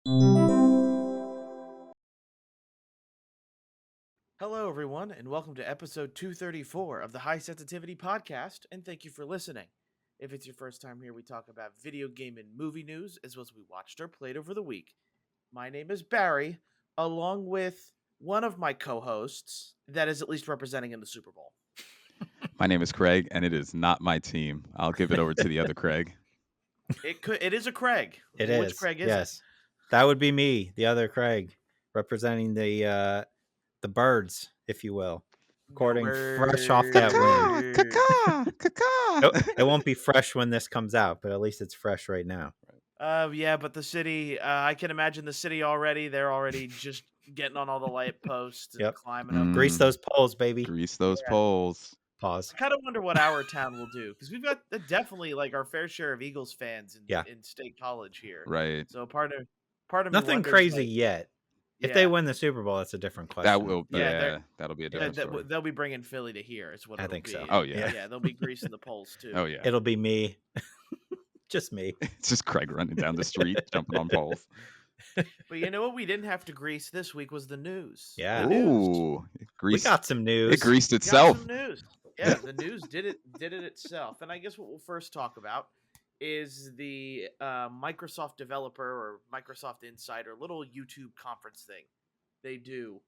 Hello, everyone, and welcome to episode 234 of the High Sensitivity Podcast, and thank you for listening. If it's your first time here, we talk about video game and movie news, as well as we watched or played over the week. My name is Barry, along with one of my co-hosts that is at least representing in the Super Bowl. My name is Craig, and it is not my team. I'll give it over to the other Craig. It is a Craig. Which Which Craig is it? That would be me, the other Craig, representing the birds, if you will. Recording fresh off that win. It won't be fresh when this comes out, but at least it's fresh right now. Yeah, but the city, I can imagine the city already. They're already just getting on all the light posts and climbing up. Grease those poles, baby. Grease those poles. Pause. I kind of wonder what our town will do, because we've got definitely like our fair share of Eagles fans in State College here. Right. So part of nothing crazy yet. If they win the Super Bowl, that's a different question. That will, that'll be a different story. They'll be bringing Philly to here. Is what I it'll think be. so. Oh yeah, yeah. They'll be greasing the poles too. Oh yeah, it'll be me, just me. It's just Craig running down the street, jumping on poles. But you know what? We didn't have to grease this week was the news. Yeah. Ooh, we got some news. It greased itself. Got some news. Yeah, the news did it itself. And I guess what we'll first talk about is the Microsoft developer or Microsoft Insider little YouTube conference thing they do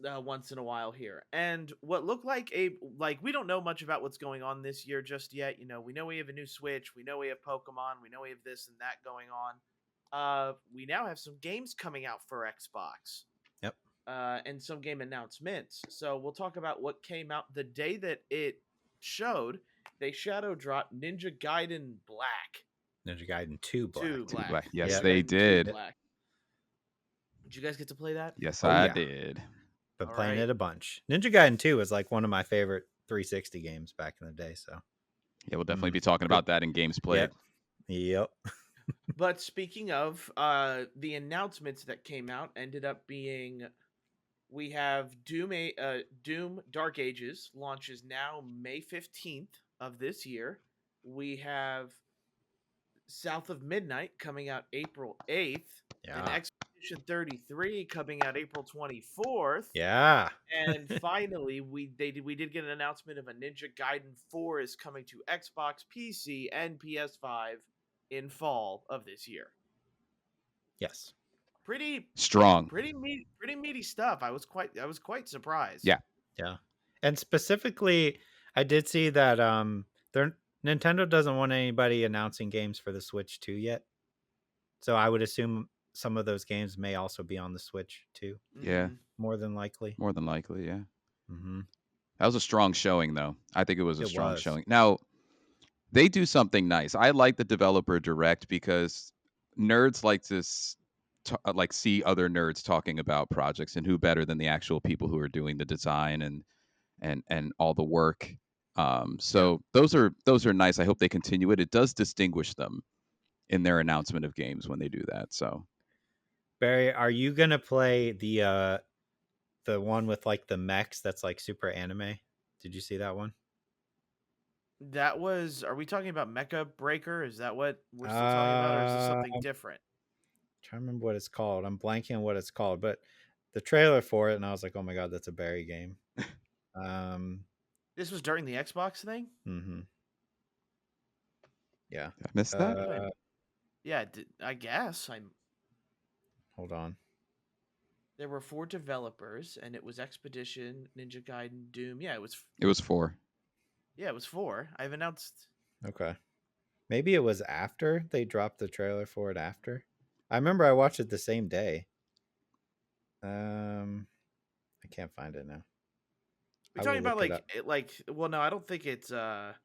once in a while here. And what looked like we don't know much about what's going on this year just yet. You know, we know we have a new Switch, we know we have Pokemon, we know we have this and that going on. We now have some games coming out for Xbox. Yep. And some game announcements. So we'll talk about what came out the day that it showed. They shadow dropped Ninja Gaiden Black. Ninja Gaiden 2 Black. 2 Black. Yes, they did. Did you guys get to play that? Yes, I did. Been playing it a bunch. Ninja Gaiden 2 was like one of my favorite 360 games back in the day. So yeah, we'll definitely be talking about that in games played. Yep. But speaking of the announcements that came out, ended up being we have Doom Dark Ages launches now May 15th of this year. We have South of Midnight coming out April 8th. Yeah. And Expedition 33 coming out April 24th. Yeah. And finally, we did get an announcement of a Ninja Gaiden 4 is coming to Xbox, PC, and PS5 in fall of this year. Yes. Pretty strong. Pretty meaty stuff. I was quite surprised. Yeah. Yeah. And specifically, I did see that Nintendo doesn't want anybody announcing games for the Switch 2 yet. So I would assume some of those games may also be on the Switch too. Yeah. More than likely, yeah. Mm-hmm. That was a strong showing, though. I think it was a strong showing. Now, they do something nice. I like the developer direct because nerds like to see other nerds talking about projects, and who better than the actual people who are doing the design and all the work. So those are nice. I hope they continue it. It does distinguish them in their announcement of games when they do that. So, Barry, are you gonna play the one with like the mechs that's like super anime? Did you see that one? That was. Are we talking about Mecha Breaker? Is that what we're still talking about, or is this something different? I'm trying to remember what it's called. I'm blanking on what it's called, but the trailer for it, and I was like, "Oh my god, that's a Barry game." This was during the Xbox thing. Mm-hmm. Yeah, I missed that. Yeah, I guess I'm. Hold on. There were 4 developers, and it was Expedition, Ninja Gaiden, Doom. Yeah, it was 4. Yeah, it was 4. I've announced. Okay. Maybe it was after they dropped the trailer for it after. I remember I watched it the same day. I can't find it now. We're talking about well, no, I don't think it's not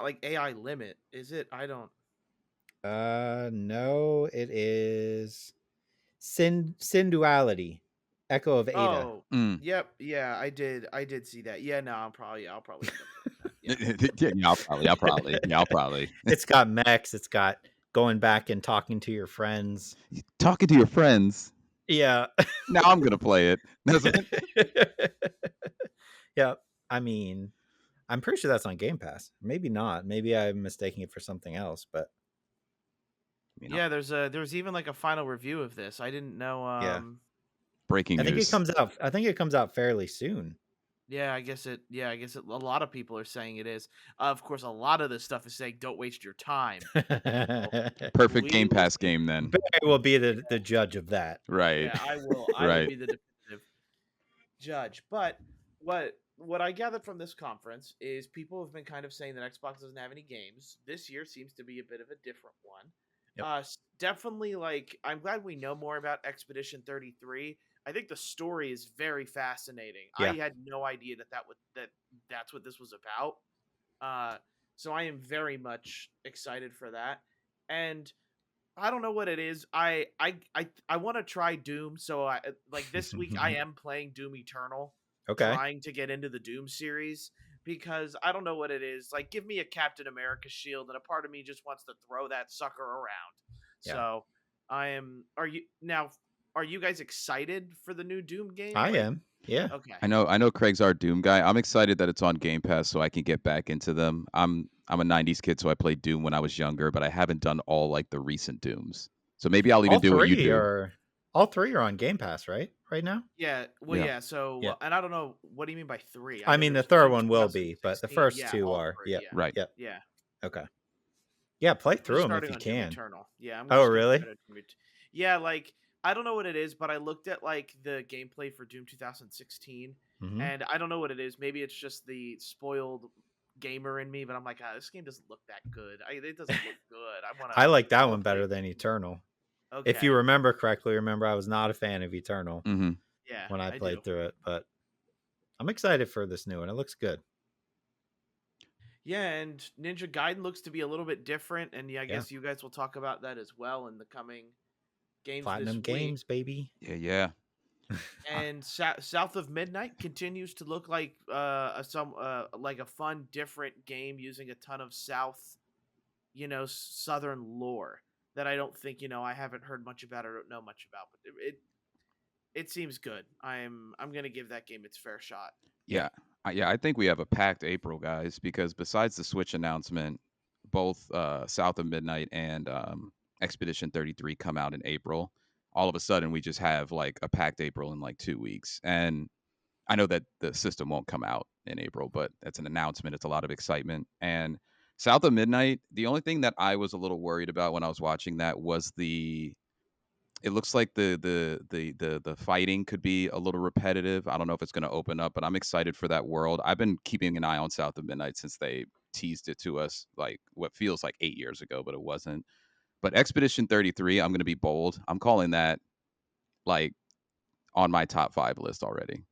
like AI Limit, is it? I don't. No, it is Synduality, Echo of Ada. Oh, yep, yeah, I did see that. Yeah, no, I'll probably. Yeah, I'll probably. It's got mechs. It's got going back and talking to your friends. Talking to your friends. Yeah. Now I'm gonna play it. Yeah, I mean, I'm pretty sure that's on Game Pass. Maybe not. Maybe I'm mistaking it for something else, but You know? Yeah, there's even like a final review of this. I didn't know. Yeah. Breaking I think news. it comes out. I think it comes out fairly soon. Yeah, I guess it. Yeah, I guess it, a lot of people are saying it is. Of course, a lot of this stuff is saying don't waste your time. Perfect We Game will Pass see. game then. Barry will be the judge of that. Right. Yeah, I will. I will Right. be the definitive judge. But what I gathered from this conference is people have been kind of saying that Xbox doesn't have any games. This year seems to be a bit of a different one. Yep. Definitely, like, I'm glad we know more about Expedition 33. I think the story is very fascinating. Yeah. I had no idea that's what this was about. So I am very much excited for that. And I don't know what it is. I want to try Doom. So I like this week I am playing Doom Eternal, Okay. trying to get into the Doom series because I don't know what it is. Like, give me a Captain America shield, and a part of me just wants to throw that sucker around. Yeah. So I am. Are you guys excited for the new Doom game? I am. Yeah. Okay. I know Craig's our Doom guy. I'm excited that it's on Game Pass so I can get back into them. I'm a 90s kid, so I played Doom when I was younger, but I haven't done all like the recent Dooms. So maybe I'll even do what you do. All three are on Game Pass, right now? Yeah. Well, Yeah. yeah. So, Yeah. And I don't know, what do you mean by 3? I know mean, the there's third 2 one will be, but the 2016. first Yeah, 2 all are. 3, Yep. Yeah. Right. Yep. Yeah. Okay. Yeah, play I'm through them if starting you on Doom can. Eternal. Yeah. Oh, really? Yeah, like, I don't know what it is, but I looked at like the gameplay for Doom 2016, Mhm. and I don't know what it is. Maybe it's just the spoiled gamer in me, but I'm like, this game doesn't look that good. It doesn't look good. I like that one better than Eternal. Okay. If you remember correctly, I was not a fan of Eternal Yeah, when I played do. through it, but I'm excited for this new one. It looks good. Yeah, and Ninja Gaiden looks to be a little bit different, and I guess you guys will talk about that as well in the coming games Platinum this Games, week. baby. Yeah. And South of Midnight continues to look like like a fun, different game using a ton of Southern lore that I don't think I haven't heard much about or don't know much about, but it seems good. I'm gonna give that game its fair shot. Yeah. I think we have a packed April, guys, because besides the Switch announcement, both South of Midnight and Expedition 33 come out in April. All of a sudden, we just have like a packed April in like 2 weeks. And I know that the system won't come out in April, but it's an announcement. It's a lot of excitement. And South of Midnight, the only thing that I was a little worried about when I was watching that was it looks like the fighting could be a little repetitive. I don't know if it's going to open up, but I'm excited for that world. I've been keeping an eye on South of Midnight since they teased it to us like what feels like 8 years ago, but it wasn't. But Expedition 33, I'm going to be bold. I'm calling that like on my top 5 list already.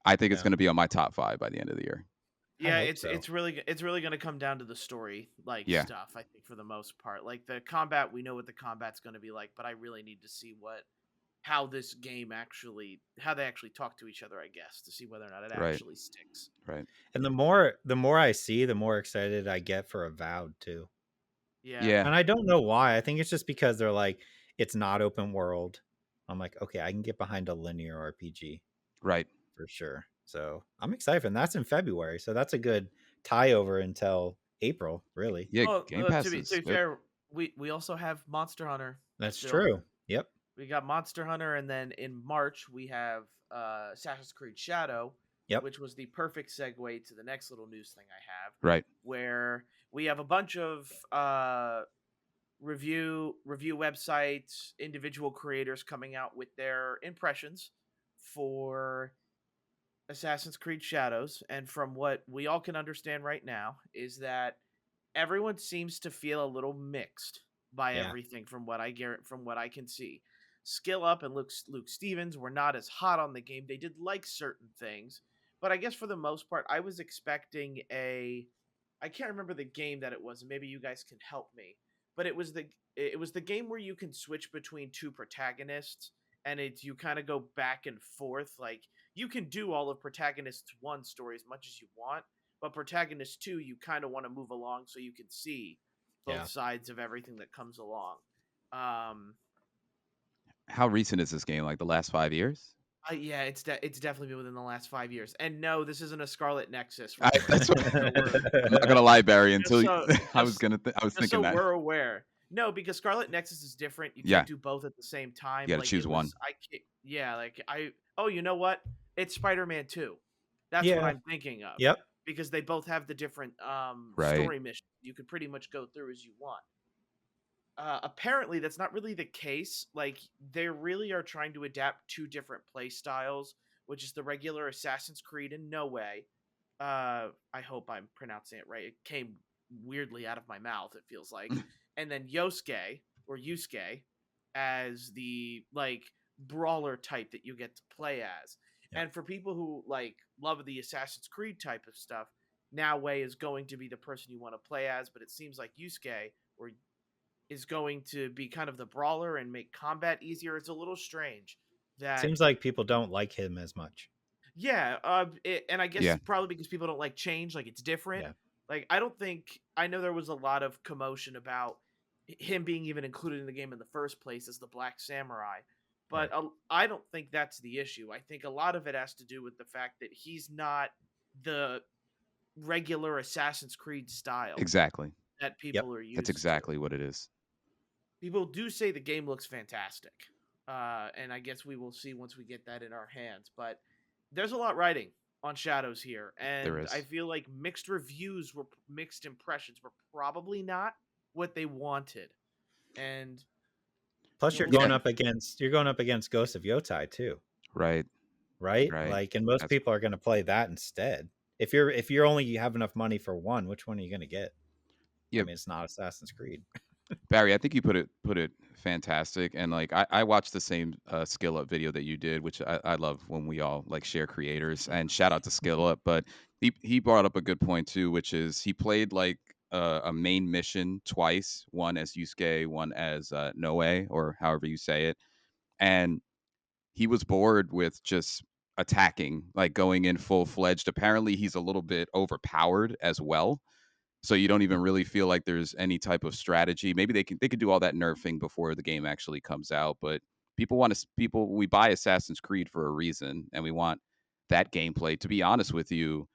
I think it's going to be on my top 5 by the end of the year. Yeah, it's really going to come down to the story stuff, I think, for the most part. Like the combat, we know what the combat's going to be like, but I really need to see how this game how they actually talk to each other, I guess, to see whether or not it actually sticks. Right. And the more I see, the more excited I get for Avowed too. Yeah. And I don't know why. I think it's just because they're like, it's not open world. I'm like, okay, I can get behind a linear RPG. Right. For sure. So I'm excited, and that's in February. So that's a good tie over until April, really. Yeah, Game Pass to be fair, we also have Monster Hunter. That's true. Yep. We got Monster Hunter, and then in March we have Assassin's Creed Shadow, which was the perfect segue to the next little news thing I have. Right. Where we have a bunch of review websites, individual creators coming out with their impressions for Assassin's Creed Shadows, and from what we all can understand right now is that everyone seems to feel a little mixed by everything from what I can see. Skill Up and Luke Stevens were not as hot on the game. They did like certain things, but I guess for the most part, I was expecting I can't remember the game that it was, and maybe you guys can help me. But it was the game where you can switch between 2 protagonists, and you kind of go back and forth. Like, you can do all of Protagonist 1 story as much as you want, but Protagonist 2, you kind of want to move along so you can see both sides of everything that comes along. How recent is this game? Like the last 5 years? Yeah, it's definitely been within the last 5 years. And no, this isn't a Scarlet Nexus. That's what I'm not gonna lie, Barry. Until I was thinking so that we're aware. No, because Scarlet Nexus is different. You Yeah. can't do both at the same time. You got to choose one. Oh, you know what? It's Spider-Man 2. That's what I'm thinking of. Yep. Because they both have the different Right. story missions you can pretty much go through as you want. Apparently, that's not really the case. Like, they really are trying to adapt two different play styles, which is the regular Assassin's Creed and No Way. I hope I'm pronouncing it right. It came weirdly out of my mouth, it feels like. And then Yusuke as the like brawler type that you get to play as. Yeah. And for people who like love the Assassin's Creed type of stuff, Now Way is going to be the person you want to play as, but it seems like Yusuke is going to be kind of the brawler and make combat easier. It's a little strange. That seems like people don't like him as much. Yeah, and I guess probably because people don't like change, like it's different. Yeah. Like I know there was a lot of commotion about him being even included in the game in the first place as the Black Samurai, but right. I don't think that's the issue. I think a lot of it has to do with the fact that he's not the regular Assassin's Creed style. Exactly. That people are used to. That's exactly what it is. People do say the game looks fantastic, and I guess we will see once we get that in our hands, but there's a lot riding on Shadows here, and I feel like mixed impressions were probably not what they wanted. And plus you're going up against Ghost of Yotai too. Right. Like, and most people are going to play that instead. If you're only have enough money for one, which one are you going to get? I mean, it's not Assassin's Creed. Barry, I think you put it fantastic, and like I watched the same Skill Up video that you did, which I love when we all like share creators. And shout out to Skill Up, but he brought up a good point too, which is he played like a main mission twice, one as Yusuke, one as Noe, or however you say it, and he was bored with just attacking, like going in full fledged. Apparently, he's a little bit overpowered as well. So you don't even really feel like there's any type of strategy. Maybe they could do all that nerfing before the game actually comes out. But we buy Assassin's Creed for a reason, and we want that gameplay. To be honest with you,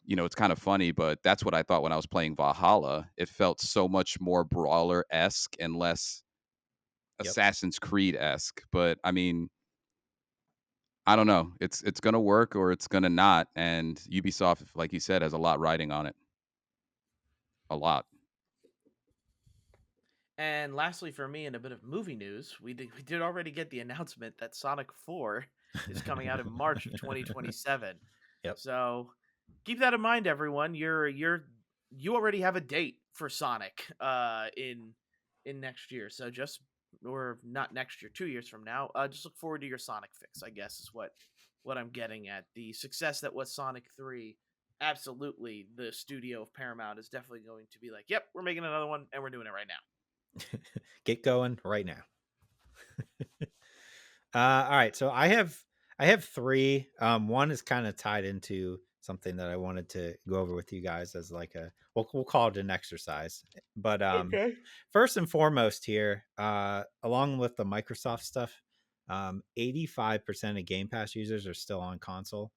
it's kind of funny, but that's what I thought when I was playing Valhalla. It felt so much more brawler-esque and less Assassin's Creed-esque. But I mean, I don't know. It's gonna work or it's gonna not. And Ubisoft, like you said, has a lot riding on it. A lot. And lastly, for me, in a bit of movie news, we did already get the announcement that Sonic 4 is coming out in March of 2027. Yep. So keep that in mind, everyone. You already have a date for Sonic in next year. So or not next year, 2 years from now. Just look forward to your Sonic fix, I guess, is what I'm getting at. The success that was Sonic 3. Absolutely, the studio of Paramount is definitely going to be like, yep, we're making another one and we're doing it right now. Get going right now. All right, so I have three. One is kind of tied into something that I wanted to go over with you guys as like we'll call it an exercise. But okay. First and foremost here, along with the Microsoft stuff, 85% of Game Pass users are still on console.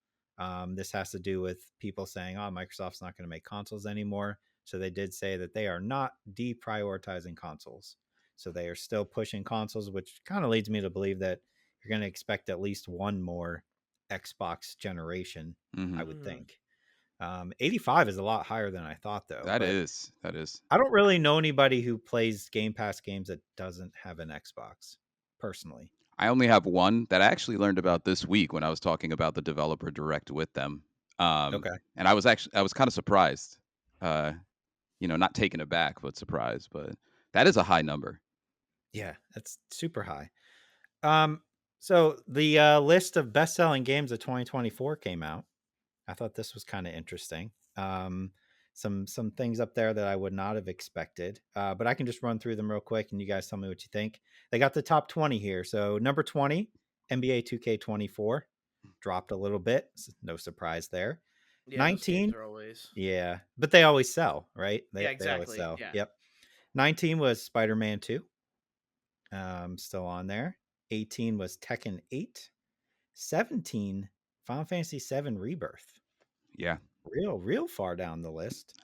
This has to do with people saying, oh, Microsoft's not going to make consoles anymore. So they did say that they are not deprioritizing consoles. So they are still pushing consoles, which kind of leads me to believe that you're going to expect at least one more Xbox generation, I would think. 85 is a lot higher than I thought, though. That is. I don't really know anybody who plays Game Pass games that doesn't have an Xbox, personally. I only have one that I actually learned about this week when I was talking about the developer direct with them. Okay. And I was kind of surprised, not taken aback, but surprised. But that is a high number. Yeah, that's super high. So the list of best-selling games of 2024 came out. I thought this was kind of interesting. Some things up there that I would not have expected, but I can just run through them real quick and you guys tell me what you think. They got the top 20 here. So number 20, NBA 2K24, dropped a little bit. No surprise there. Yeah, 19, always... yeah, but they always sell, right? Yeah, exactly. They always sell. Yeah. Yep. 19 was Spider-Man 2. Still on there. 18 was Tekken 8. 17, Final Fantasy 7 Rebirth. Yeah. Real far down the list.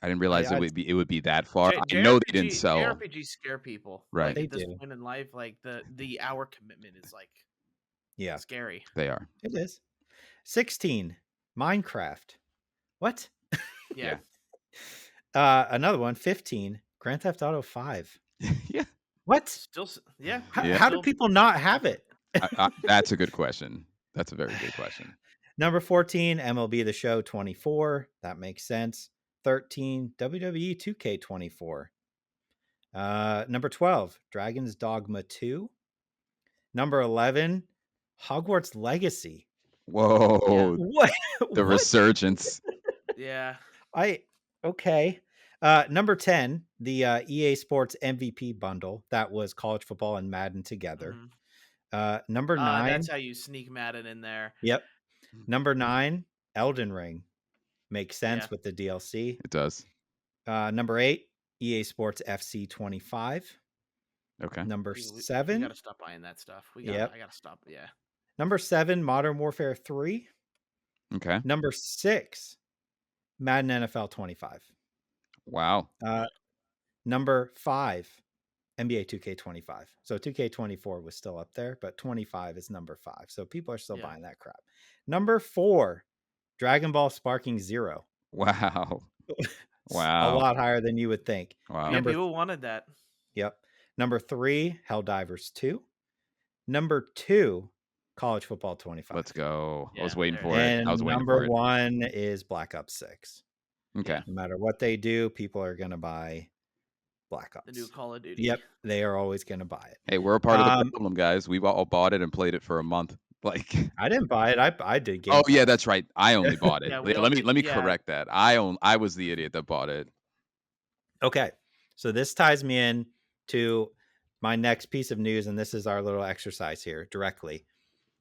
I didn't realize it would be that far. I know they didn't sell. JRPGs scare people. Right. Like, They at this do. point in life, like the hour commitment is like scary. They are. It is. 16. Minecraft. What? Yeah. Another one. 15. Grand Theft Auto 5. Yeah. What? Still, yeah. How do people not have it? That's a good question. That's a very good question. Number 14, MLB The Show 24. That makes sense. 13, WWE 2K24. Number 12, Dragon's Dogma 2. Number 11, Hogwarts Legacy. Whoa. What? The resurgence. Yeah. Okay. Number 10, the EA Sports MVP bundle. That was college football and Madden together. Number 9. That's how you sneak Madden in there. Yep. Number 9, Elden Ring. Makes sense with the DLC. It does. Number 8, EA Sports FC 25. Okay. Number 7. We gotta stop buying that stuff. I gotta stop. Yeah. Number 7, Modern Warfare 3. Okay. Number 6, Madden NFL 25. Wow. Number 5, NBA 2K25. So 2K24 was still up there, but 25 is number 5. So people are still buying that crap. Number 4, Dragon Ball Sparking Zero. Wow. A lot higher than you would think. Wow. Yeah, people wanted that. Yep. Number 3, Helldivers 2. Number 2, College Football 25. Let's go. Yeah, I was waiting for and it. I was waiting number for it. 1 is Black Ops 6. Okay. No matter what they do, people are going to buy Black Ops. The new Call of Duty. Yep. They are always going to buy it. Hey, we're a part of the problem, guys. We've all bought it and played it for a month. Like, I didn't buy it. I did. Oh yeah, that's right. I only bought it. Yeah, let me correct that. I was the idiot that bought it. Okay. So this ties me in to my next piece of news, and this is our little exercise here directly.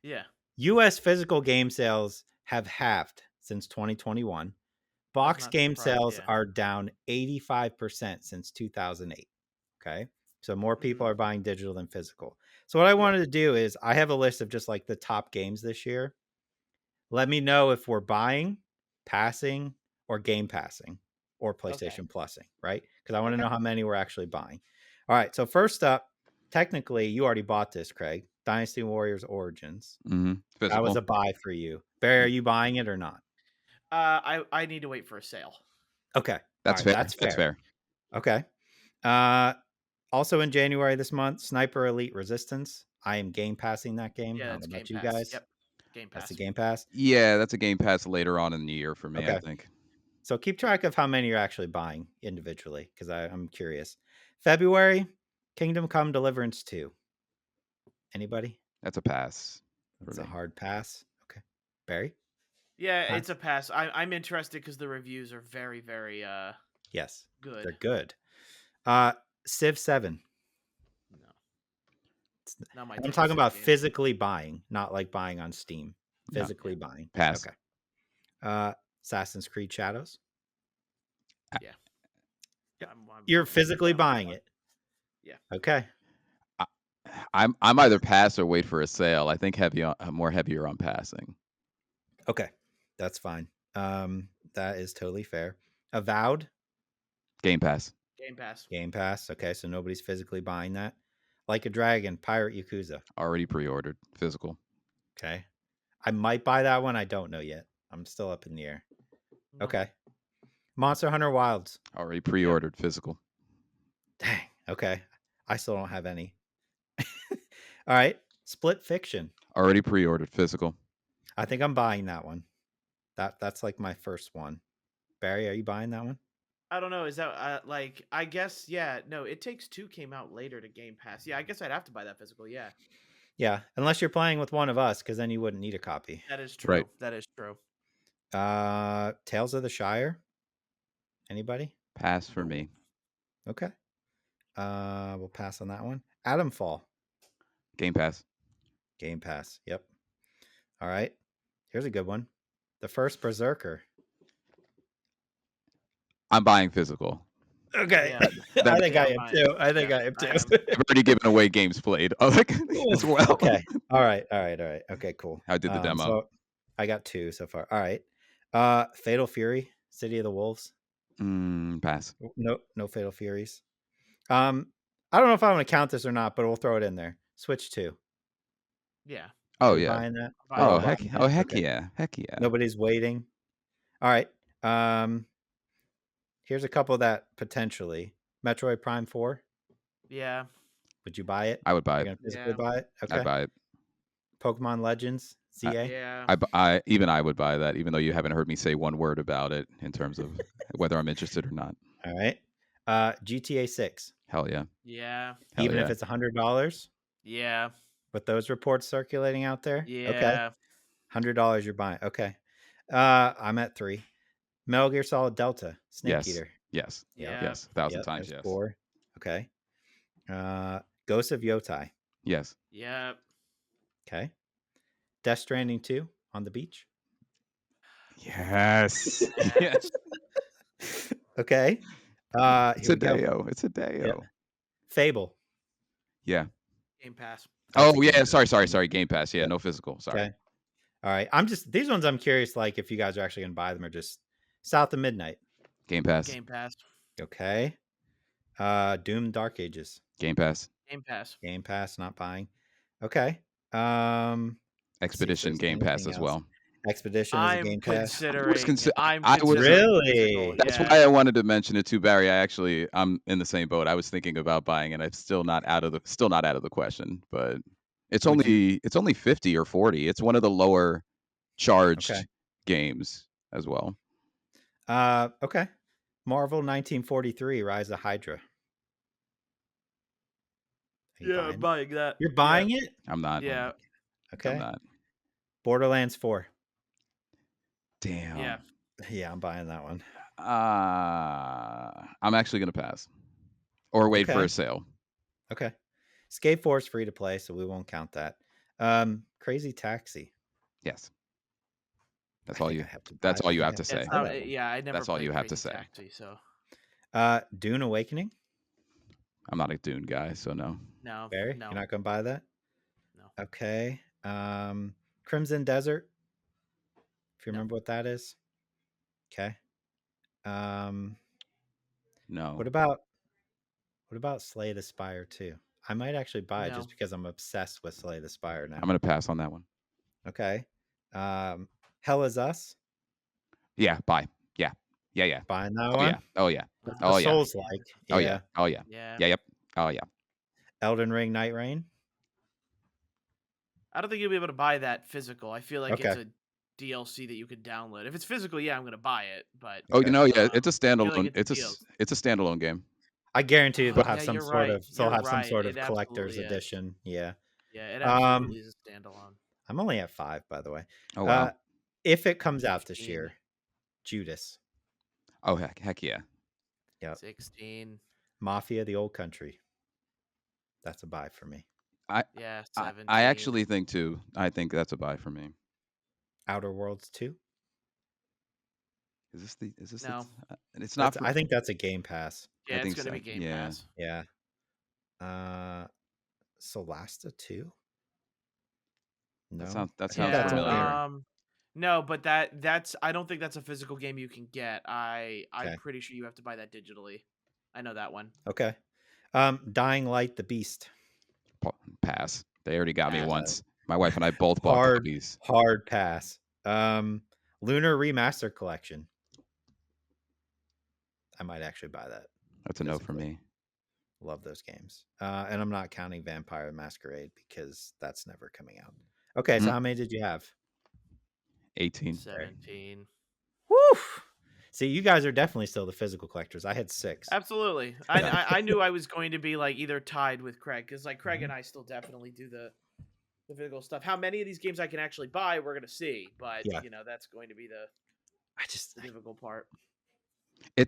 Yeah. U.S. physical game sales have halved since 2021. Box game sales are down 85% since 2008. Okay. So more people are buying digital than physical. So what I wanted to do is I have a list of just like the top games this year. Let me know if we're buying, passing, or game passing, or PlayStation Plusing, right? Because I want to know how many we're actually buying. All right. So first up, technically, you already bought this, Craig. Dynasty Warriors Origins. Mm-hmm. That was a buy for you. Barry, are you buying it or not? I need to wait for a sale. Okay. That's fair. That's fair. Okay. Also in January this month, Sniper Elite Resistance. I am game passing that game. Yeah, I don't know about you guys. Yep. Game Pass. That's a Game Pass. Yeah, that's a Game Pass later on in the year for me, I think. So keep track of how many you're actually buying individually, because I'm curious. February, Kingdom Come Deliverance 2. Anybody? That's a pass. That's a hard pass. Okay. Barry? Yeah, it's a pass. I'm interested because the reviews are very, very yes, good. They're good. Civ 7. No. I'm talking about physically buying, not like buying on Steam. Physically buying. Pass. Okay. Assassin's Creed Shadows. Yeah. You're physically buying it. Yeah. Okay. I'm either pass or wait for a sale. I think more heavier on passing. Okay, that's fine. That is totally fair. Avowed. Game Pass. Game Pass. Okay, so nobody's physically buying that. Like a Dragon, Pirate Yakuza. Already pre-ordered. Physical. Okay. I might buy that one. I don't know yet. I'm still up in the air. Okay. Monster Hunter Wilds. Already pre-ordered. Physical. Dang. Okay. I still don't have any. All right. Split Fiction. Already pre-ordered. Physical. I think I'm buying that one. That's like my first one. Barry, are you buying that one? I don't know. Is that I guess, yeah. No, It Takes Two came out later to Game Pass. Yeah, I guess I'd have to buy that physical. Yeah. Yeah, unless you're playing with one of us, because then you wouldn't need a copy. That is true. Right. That is true. Tales of the Shire. Anybody? Pass for me. Okay. We'll pass on that one. Atomfall. Game Pass. Game Pass. Yep. All right. Here's a good one. The First Berserker. I'm buying physical. Okay. Yeah. I think I am too. I am too. I've already given away games played as well. Okay. All right. Okay, cool. I did the demo. So I got 2 so far. All right. Fatal Fury, City of the Wolves. Pass. No Fatal Furies. I don't know if I want to count this or not, but we'll throw it in there. Switch 2. Yeah. Oh, Are we yeah. buying that? Oh, Buying heck. that. Oh, heck Okay. yeah. Heck yeah. Nobody's waiting. All right. Here's a couple that potentially. Metroid Prime 4. Yeah. Would you buy it? I would buy You're it. gonna physically Yeah. buy it? I'd Okay. buy it. Pokemon Legends ZA. Yeah. I would buy that, even though you haven't heard me say one word about it in terms of whether I'm interested or not. All right. GTA 6. Hell yeah. Yeah. Hell Even yeah. if it's $100, Yeah. with those reports circulating out there. Okay. Yeah. $100 you're buying. Okay. I'm at 3. Metal Gear Solid Delta. Snake Yes. Eater. Yes. Yeah. Yes. 1,000 Yep, times there's yes. 4. Okay. Ghost of Yotai. Yes. Yeah. Okay. Death Stranding 2 on the beach. Yes. Yes. Okay. It's Here a we go. Deo. It's a Deo. Yep. Fable. Yeah. Game Pass. That's a Oh, yeah. Game Pass. Sorry. Game Pass. Yeah. Yep. No physical. Sorry. Okay. All right. These ones I'm curious, like, if you guys are actually going to buy them or just South of Midnight. Game Pass. Game Pass. Okay. Doom Dark Ages. Game Pass. Game Pass. Game Pass, not buying. Okay. Expedition there's Game Pass anything as else. well. Expedition is a I'm Game Pass. considering. I'm I was- considering Really? physical, That's yeah. why I wanted to mention it too, Barry. I'm in the same boat. I was thinking about buying it. I'm still not out of the question, but it's Would only 50 or 40. It's one of the lower charged Okay. games as well. Okay. Marvel 1943 Rise of Hydra. Are you Yeah, buying it? buying that. You're buying it? I'm not. Yeah. Okay. I'm not. Borderlands 4. Damn. Yeah. Yeah, I'm buying that one. I'm actually gonna pass, or wait for Okay. a sale. Okay. Skate 4 is free to play, so we won't count that. Crazy Taxi. Yes. That's I all think you. I have to That's buy- all you I have think to I say. have to buy that one. Yeah, I never. That's all you played have to Crazy say. Taxi, so Dune Awakening. I'm not a Dune guy, so no. no. Barry, No. you're not going to buy that? No. Okay. Crimson Desert. If you No. remember what that is. Okay. No. What about Slay the Spire 2? I might actually buy it No. just because I'm obsessed with Slay the Spire now. I'm gonna pass on that one. Okay. Hell Is Us. Yeah. Bye. Yeah. Buying that Oh one. yeah. Oh yeah. That's Oh what yeah. Souls like. Yeah. Oh yeah. Oh yeah. Yeah. Yeah. Yep. Oh yeah. Elden Ring Night Rain. I don't think you'll be able to buy that physical. I feel like it's Okay. a DLC that you could download. If it's physical, yeah, I'm gonna buy it. But Oh, you know, yeah, it's a feel like standalone. it's It's a standalone game. I guarantee you they'll Oh, have yeah, some you're sort right. of they'll You're have some right. sort of It collector's absolutely is. edition. Yeah. Yeah, it absolutely is a standalone. I'm only at 5, by the way. Oh wow. If it comes out this 16. year, Judas. Oh heck yeah. Yep. 16. Mafia: The Old Country. That's a buy for me. Yeah, 17. I actually think too. I think that's a buy for me. Outer Worlds 2. Is this No. it's not. I think that's a Game Pass. Yeah, I it's think gonna so. be Game Yeah. Pass. Yeah. Solasta 2. No. That sounds I think sounds that's familiar. only- No, but that's I don't think that's a physical game you can get. I'm Okay. pretty sure you have to buy that digitally. I know that one. Okay. Dying Light: The Beast. Pass. They already got me Pass. once. My wife and I both bought Hard. copies. Hard pass. Lunar Remaster Collection. I might actually buy that. That's a no for physically. me. Love those games. And I'm not counting Vampire Masquerade because that's never coming out. Okay, so how many did you have? 18. 17. Woo! See, you guys are definitely still the physical collectors. I had 6. Absolutely. I knew I was going to be like either tied with Craig because like Craig and I still definitely do the physical stuff. How many of these games I can actually buy, we're gonna see. But Yeah. that's going to be the difficult part.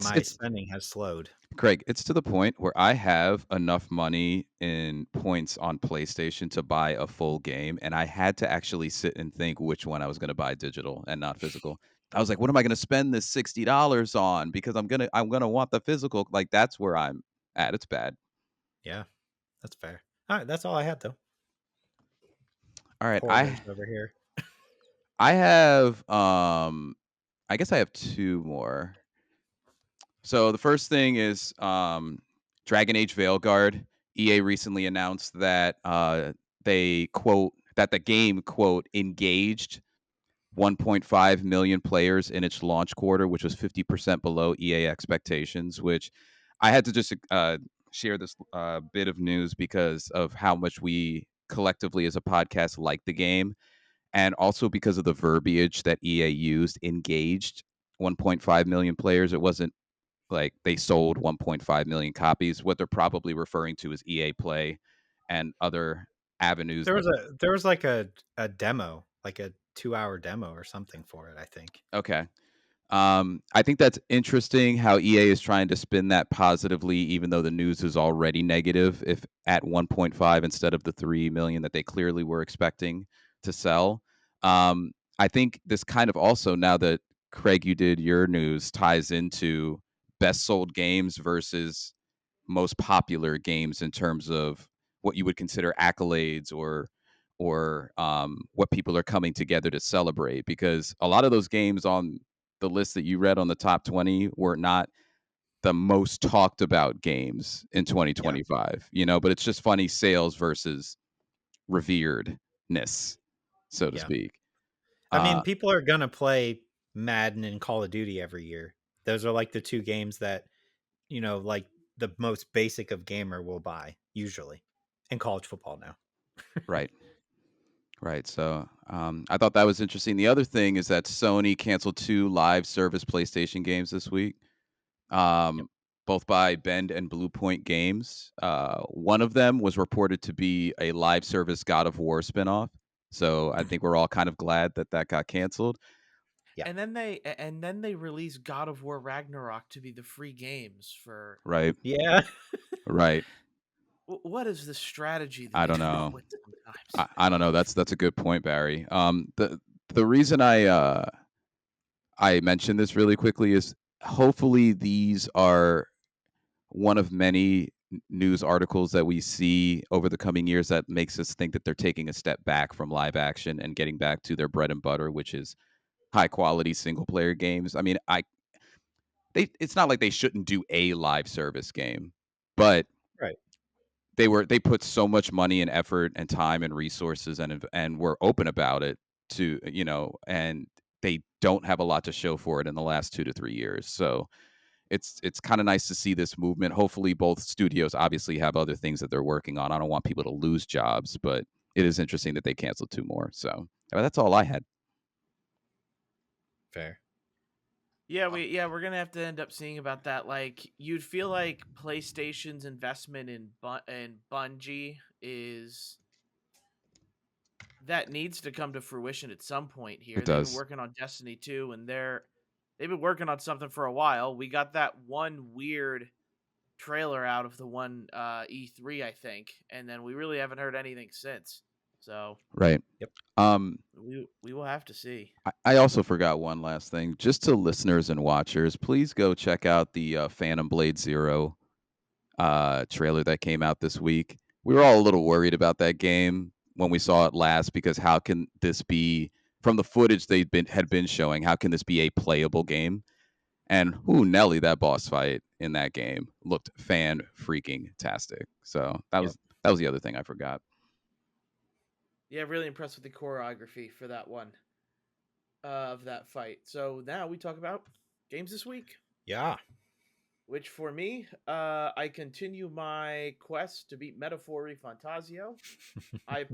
My spending has slowed. Craig, it's to the point where I have enough money in points on PlayStation to buy a full game, and I had to actually sit and think which one I was going to buy digital and not physical. I was like, what am I going to spend this $60 on? Because I'm gonna want the physical. Like that's where I'm at. It's bad. Yeah, that's fair. All right, that's all I had though. All right, Hoarders over here. I have I guess I have 2 more. So the first thing is Dragon Age Veilguard. EA recently announced that they quote that the game quote engaged 1.5 million players in its launch quarter, which was 50% below EA expectations. Which I had to just share this bit of news because of how much we collectively as a podcast like the game, and also because of the verbiage that EA used. Engaged 1.5 million players. It wasn't like they sold 1.5 million copies. What they're probably referring to is EA Play and other avenues. There was like a demo, like a 2-hour demo or something for it, I think. Okay. I think that's interesting how EA is trying to spin that positively, even though the news is already negative. If at 1.5 instead of the 3 million that they clearly were expecting to sell. I think this kind of also, now that Craig, you did your news, ties into best sold games versus most popular games in terms of what you would consider accolades or what people are coming together to celebrate, because a lot of those games on the list that you read on the top 20 were not the most talked about games in 2025, but it's just funny sales versus reveredness, so to speak. I mean, people are going to play Madden and Call of Duty every year. Those are like the two games that, like the most basic of gamer will buy usually in college football now. Right. Right. So I thought that was interesting. The other thing is that Sony canceled 2 live service PlayStation games this week, both by Bend and Bluepoint Games. One of them was reported to be a live service God of War spinoff. So I think we're all kind of glad that that got canceled. Yeah. And then they released God of War Ragnarok to be the free games for. Right. Yeah. Right. What is the strategy that I they don't come know. up with sometimes? I don't know. That's a good point, Barry. The reason I mentioned this really quickly is hopefully these are one of many news articles that we see over the coming years that makes us think that they're taking a step back from live action and getting back to their bread and butter, which is high quality single player games. I mean, it's not like they shouldn't do a live service game, but Right. they put so much money and effort and time and resources and were open about it to, and they don't have a lot to show for it in the last 2 to 3 years. So it's kind of nice to see this movement. Hopefully both studios obviously have other things that they're working on. I don't want people to lose jobs, but it is interesting that they canceled 2 more. So that's all I had. Fair. Yeah, we're gonna have to end up seeing about that. Like, you'd feel like PlayStation's investment in Bungie is that needs to come to fruition at some point here. It They've been does. working on Destiny 2, and they've been working on something for a while. We got that one weird trailer out of the one E3, I think, and then we really haven't heard anything since. So Right. Yep. we will have to see. I also forgot one last thing. Just to listeners and watchers, please go check out the Phantom Blade Zero trailer that came out this week. We were all a little worried about that game when we saw it last, because how can this be, from the footage had been showing, how can this be a playable game? And Nelly, that boss fight in that game looked fan freaking tastic. So that was the other thing I forgot. Yeah, really impressed with the choreography for that one of that fight. So now we talk about games this week. Yeah. Which for me, I continue my quest to beat Metaphor Fantasio. I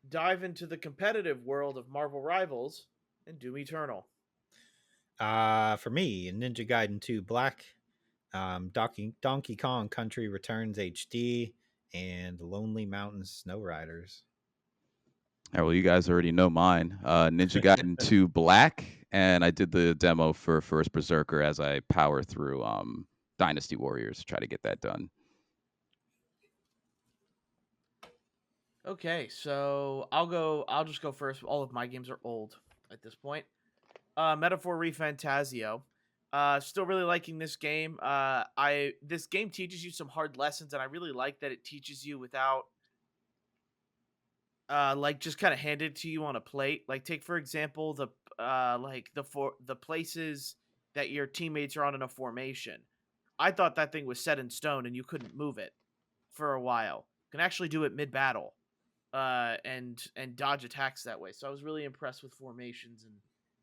dive into the competitive world of Marvel Rivals and Doom Eternal. For me, Ninja Gaiden 2 Black, Donkey Kong Country Returns HD, and Lonely Mountain Snow Riders. Yeah, well, you guys already know mine. Ninja Gaiden 2 Black, and I did the demo for First Berserker as I power through Dynasty Warriors to try to get that done. Okay, so I'll just go first. All of my games are old at this point. Metaphor Fantasio. Still really liking this game. This game teaches you some hard lessons, and I really like that it teaches you without like just kind of handed to you on a plate. Like, take for example the places that your teammates are on in a formation. I thought that thing was set in stone and you couldn't move it for a while. You can actually do it mid battle, and dodge attacks that way. So I was really impressed with formations and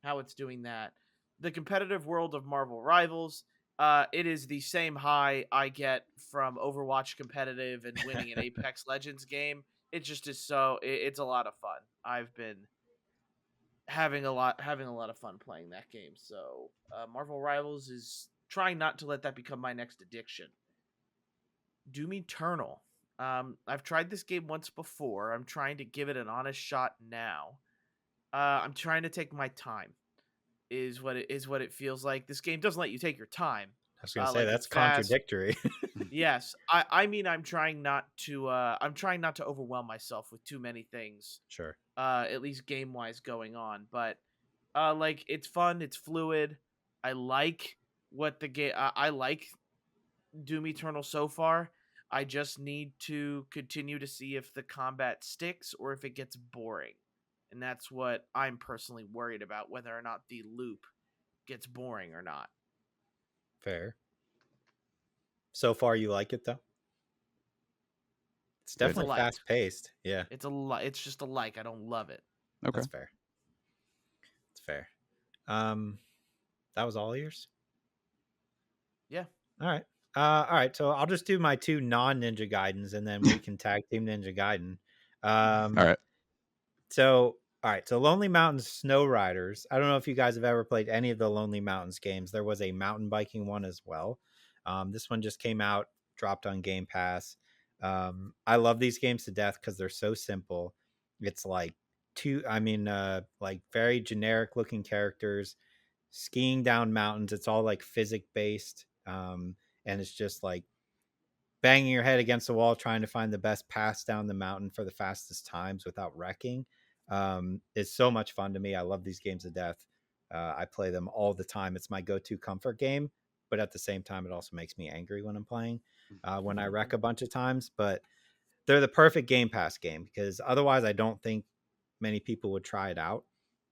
how it's doing that. The competitive world of Marvel Rivals, it is the same high I get from Overwatch competitive and winning an Apex Legends game. It just is it's a lot of fun. I've been having a lot of fun playing that game. So Marvel Rivals is trying not to let that become my next addiction. Doom Eternal. I've tried this game once before. I'm trying to give it an honest shot now. I'm trying to take my time. Is what it feels like. This game doesn't let you take your time. I was gonna say like that's it's fast. contradictory. Yes, I mean I'm trying not to overwhelm myself with too many things. Sure. At least game wise going on, but like it's fun, it's fluid. I like what the game. I like Doom Eternal so far. I just need to continue to see if the combat sticks or if it gets boring. And that's what I'm personally worried about, whether or not the loop gets boring or not. Fair. So far, you like it though? It's definitely fast paced. Yeah. It's just a like. I don't love it. Okay. That's fair. It's fair. That was all yours? Yeah. All right. All right. So I'll just do my 2 non-Ninja Gaidens and then we can tag team Ninja Gaiden. All right. So, all right. So Lonely Mountains Snow Riders. I don't know if you guys have ever played any of the Lonely Mountains games. There was a mountain biking one as well. This one just came out, dropped on Game Pass. I love these games to death because they're so simple. It's like like very generic looking characters skiing down mountains. It's all like physics based. And it's just like banging your head against the wall trying to find the best pass down the mountain for the fastest times without wrecking. It's so much fun to me. I love these games to death. I play them all the time. It's my go-to comfort game, but at the same time, it also makes me angry when I'm playing, when I wreck a bunch of times. But they're the perfect Game Pass game because otherwise I don't think many people would try it out.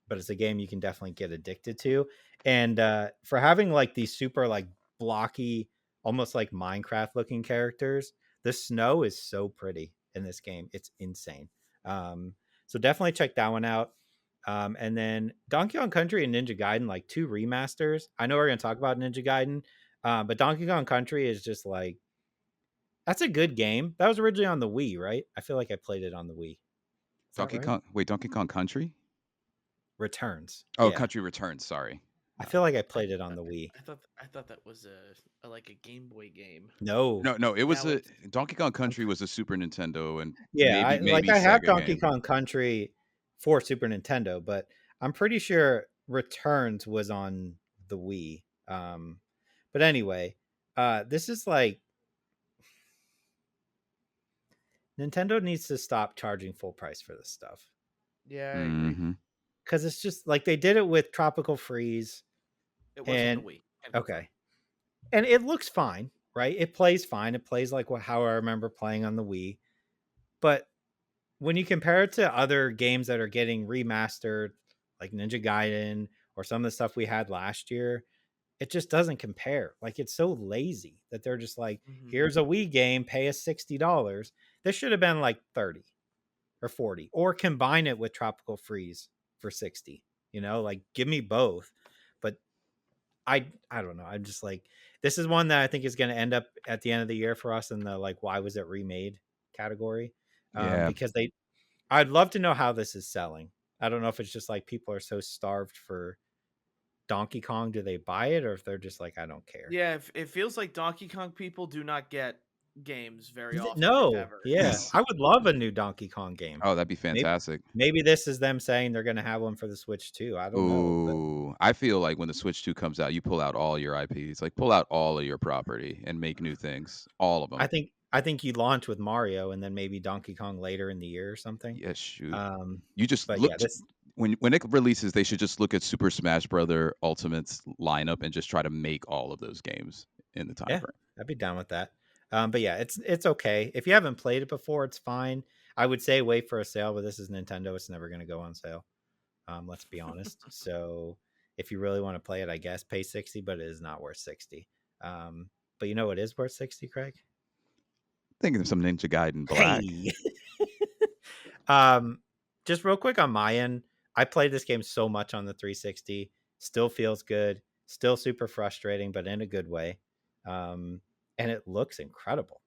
But it's a game you can definitely get addicted to. And for having like these super like blocky, almost like Minecraft looking characters, the snow is so pretty in this game. It's insane. So definitely check that one out. And then Donkey Kong Country and Ninja Gaiden, like 2 remasters. I know we're going to talk about Ninja Gaiden, but Donkey Kong Country is just like, that's a good game. That was originally on the Wii, right? I feel like I played it on the Wii. Donkey Kong. Wait, Donkey Kong Country Returns. Oh, yeah. Country Returns. Sorry. I feel like I played it on the Wii. I thought that was like a Game Boy game. No. It was Donkey Kong Country was a Super Nintendo, and yeah, maybe I have Sega Donkey game. Kong Country for Super Nintendo, but I'm pretty sure Returns was on the Wii. But anyway, this is like Nintendo needs to stop charging full price for this stuff. Yeah, I agree. Because it's just like they did it with Tropical Freeze. It was on the Wii. Okay. And it looks fine, right? It plays fine. It plays like how I remember playing on the Wii. But when you compare it to other games that are getting remastered, like Ninja Gaiden or some of the stuff we had last year, it just doesn't compare. Like it's so lazy that they're just like, here's a Wii game, pay us $60. This should have been like 30 or 40, or combine it with Tropical Freeze for 60. Like give me both. But I don't know. I'm just like, this is one that I think is going to end up at the end of the year for us in the like, why was it remade category? Because I'd love to know how this is selling. I don't know if it's just like people are so starved for Donkey Kong, do they buy it, or if they're just like, I don't care. Yeah, it feels like Donkey Kong people do not get games very often. No, yeah, I would love a new Donkey Kong game. Oh, that'd be fantastic. Maybe this is them saying they're going to have one for the Switch too. I don't know. But I feel like when the Switch 2 comes out, you pull out all your IPs, like pull out all of your property and make new things, all of them. I think you launch with Mario and then maybe Donkey Kong later in the year or something. Yeah, shoot. You just look when it releases, they should just look at Super Smash Brother Ultimate's lineup and just try to make all of those games in the time frame. I'd be down with that. But yeah, it's okay. If you haven't played it before, it's fine. I would say wait for a sale, but this is Nintendo. It's never going to go on sale. Let's be honest. So if you really want to play it, I guess pay $60, but it is not worth $60. But you know what is worth 60, Craig? Thinking of some Ninja Gaiden Black. Hey. Just real quick on my end, I played this game so much on the 360. Still feels good. Still super frustrating, but in a good way. And it looks incredible.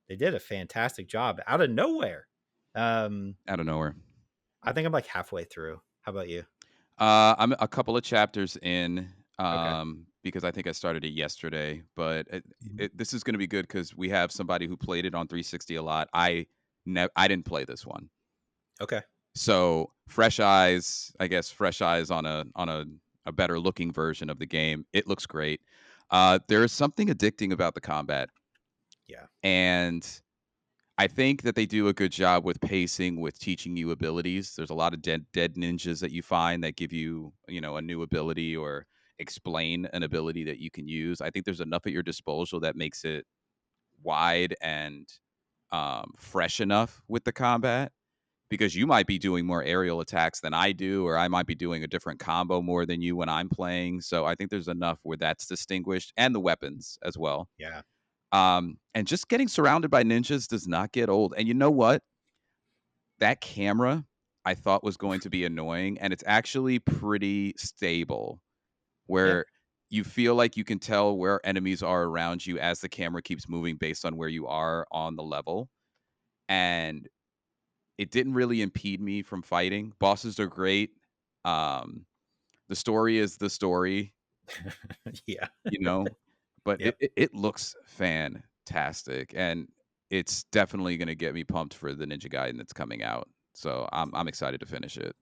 They did a fantastic job out of nowhere. Out of nowhere. I think I'm like halfway through. How about you? I'm a couple of chapters in Okay. because I think I started it yesterday. But this is going to be good because we have somebody who played it on 360 a lot. I didn't play this one. Okay. So fresh eyes, I guess fresh eyes on a better looking version of the game. It looks great. There is something addicting about the combat. Yeah. And I think that they do a good job with pacing, with teaching you abilities. There's a lot of dead ninjas that you find that give you, a new ability or explain an ability that you can use. I think there's enough at your disposal that makes it wide and fresh enough with the combat, because you might be doing more aerial attacks than I do, or I might be doing a different combo more than you when I'm playing. So I think there's enough where that's distinguished, and the weapons as well. Yeah. And just getting surrounded by ninjas does not get old. And you know what? That camera I thought was going to be annoying, and it's actually pretty stable, where you feel like you can tell where enemies are around you as the camera keeps moving based on where you are on the level. And it didn't really impede me from fighting. Bosses are great. The story is the story. Yeah. But Yep. it looks fantastic, and it's definitely going to get me pumped for the Ninja Gaiden that's coming out. So I'm excited to finish it.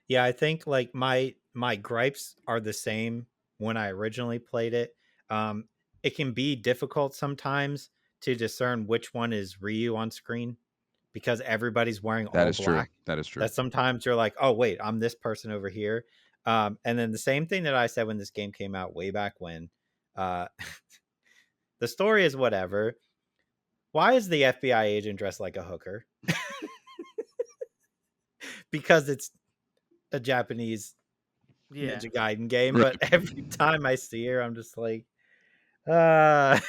Yeah, I think like my gripes are the same when I originally played it. It can be difficult sometimes to discern which one is Ryu on screen because everybody's wearing That all is true. black. That is true. That sometimes you're like, oh wait, I'm this person over here. And then the same thing that I said when this game came out way back when. The story is whatever. Why is the FBI agent dressed like a hooker? Because it's a Japanese Ninja Gaiden game, but every time I see her, I'm just like, that's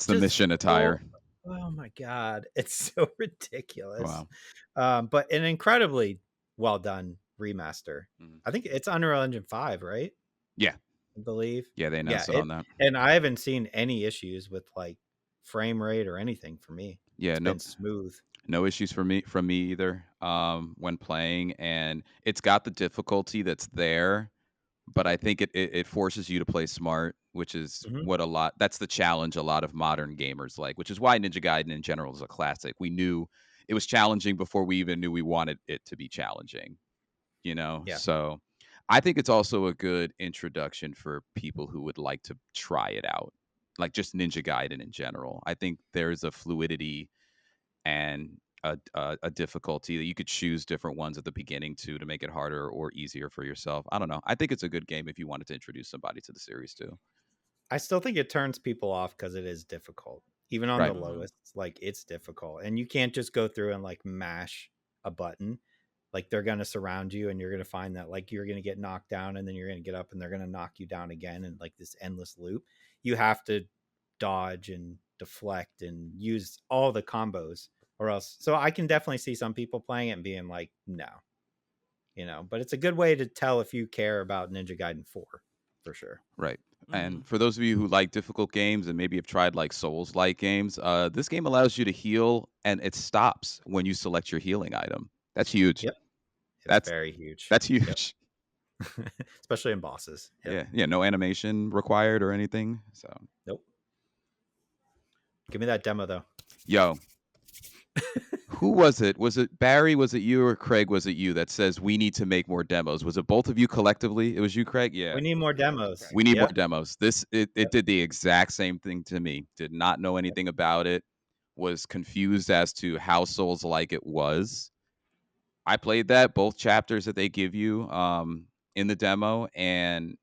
the mission attire. Oh my god, it's so ridiculous. Wow. But an incredibly well done remaster. I think it's Unreal Engine 5, right? Yeah, I believe. Yeah, they announced it on that. And I haven't seen any issues with like frame rate or anything for me. Yeah, it's been smooth. No issues from me either when playing, and it's got the difficulty that's there, but I think it forces you to play smart, which is that's the challenge a lot of modern gamers like, which is why Ninja Gaiden in general is a classic. We knew it was challenging before we even knew we wanted it to be challenging, Yeah. So I think it's also a good introduction for people who would like to try it out, like just Ninja Gaiden in general. I think there's a fluidity and a difficulty that you could choose different ones at the beginning to make it harder or easier for yourself. I don't know. I think it's a good game if you wanted to introduce somebody to the series too. I still think it turns people off because it is difficult. Even on the lowest, like it's difficult. And you can't just go through and like mash a button. Like they're going to surround you and you're going to find that like you're going to get knocked down and then you're going to get up and they're going to knock you down again, and like this endless loop. You have to dodge and deflect and use all the combos or else. So I can definitely see some people playing it and being like, no, but it's a good way to tell if you care about Ninja Gaiden 4 for sure. Right. And for those of you who like difficult games and maybe have tried like Souls-like games, this game allows you to heal, and it stops when you select your healing item. That's huge. Yep. That's very huge. That's huge. Yep. Especially in bosses. Yep. Yeah. No animation required or anything. So. Nope. Give me that demo though. Yo. Who was it? Was it Barry? Was it you, or Craig? Was it you that says we need to make more demos? Was it both of you collectively? It was you, Craig? Yeah. We need more demos. We need more demos. It did the exact same thing to me. Did not know anything about it. Was confused as to how Souls-like it was. I played that, both chapters that they give you in the demo, and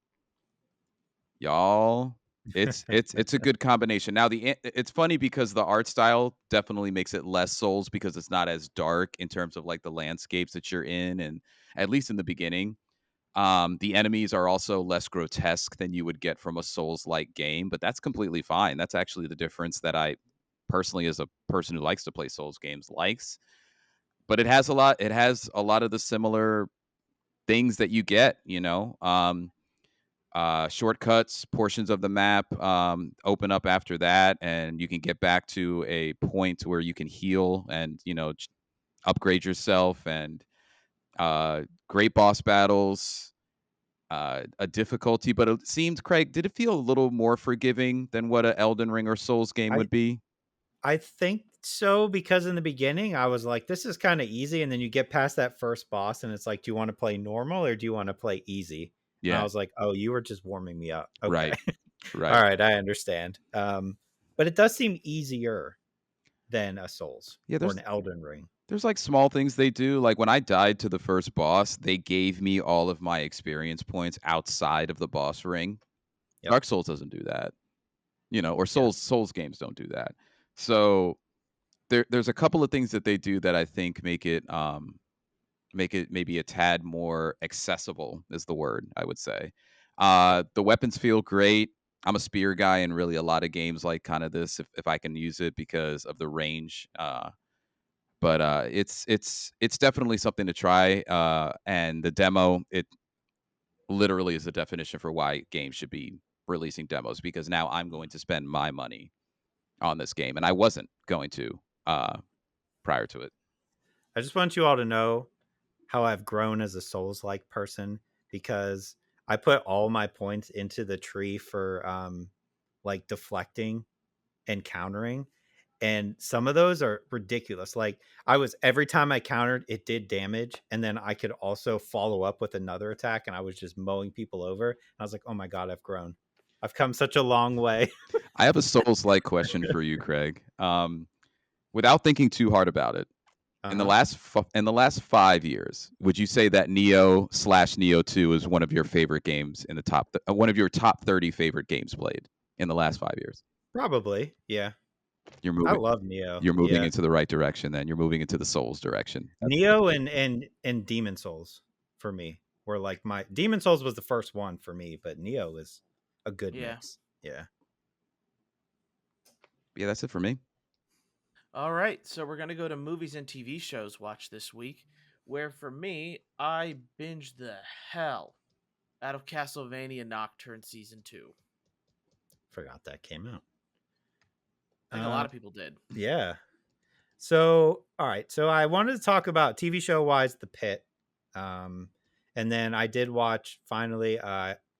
y'all, it's a good combination. Now it's funny because the art style definitely makes it less Souls because it's not as dark in terms of like the landscapes that you're in, and at least in the beginning. The enemies are also less grotesque than you would get from a Souls-like game, but that's completely fine. That's actually the difference that I personally, as a person who likes to play Souls games, likes. But it has a lot. It has a lot of the similar things that you get. Shortcuts, portions of the map open up after that, and you can get back to a point where you can heal and upgrade yourself, and great boss battles, a difficulty. But it seemed, Craig, did it feel a little more forgiving than what an Elden Ring or Souls game I would be? I think so, because in the beginning I was like, this is kind of easy, and then you get past that first boss and it's like, do you want to play normal or do you want to play easy? And I Yeah, was like, oh, you were just warming me up. Okay. right, All right. right, I understand. But it does seem easier than a Souls Yeah, or an Elden Ring. there's like small things they do. Like when I died to the first boss, they gave me all of my experience points outside of the boss ring. Yep. Dark Souls doesn't do that, or Yeah. Souls games don't do that. So there's a couple of things that they do that I think make it maybe a tad more accessible, is the word I would say. The weapons feel great. I'm a spear guy in really a lot of games like kind of this, if I can use it because of the range. But it's definitely something to try. And the demo, it literally is the definition for why games should be releasing demos, because now I'm going to spend my money on this game, and I wasn't going to prior to it. I just want you all to know how I've grown as a Souls-like person, because I put all my points into the tree for like deflecting and countering, and some of those are ridiculous. Like, I was, every time I countered, it did damage, and then I could also follow up with another attack, and I was just mowing people over. And I was like, oh my god, I've grown. I've come such a long way. I have a Souls-like question for you, Craig. Without thinking too hard about it, Uh-huh. in the last 5 years, would you say that Neo/Neo 2 is one of your favorite games in the one of your top 30 favorite games played in the last 5 years? Probably, yeah. You're I moving. love Neo. You're moving Yeah. into the right direction. Then you're moving into the Souls direction. Neo and Demon Souls for me were like, my Demon Souls was the first one for me, but Neo is a good Yeah. mix. Yeah. Yeah, that's it for me. All right, so we're gonna go to movies and TV shows watch this week, where for me, I binged the hell out of Castlevania Nocturne season 2. Forgot that came out. I think a lot of people did. Yeah. So, all right. So I wanted to talk about TV show wise, The Pit. And then I did watch, finally,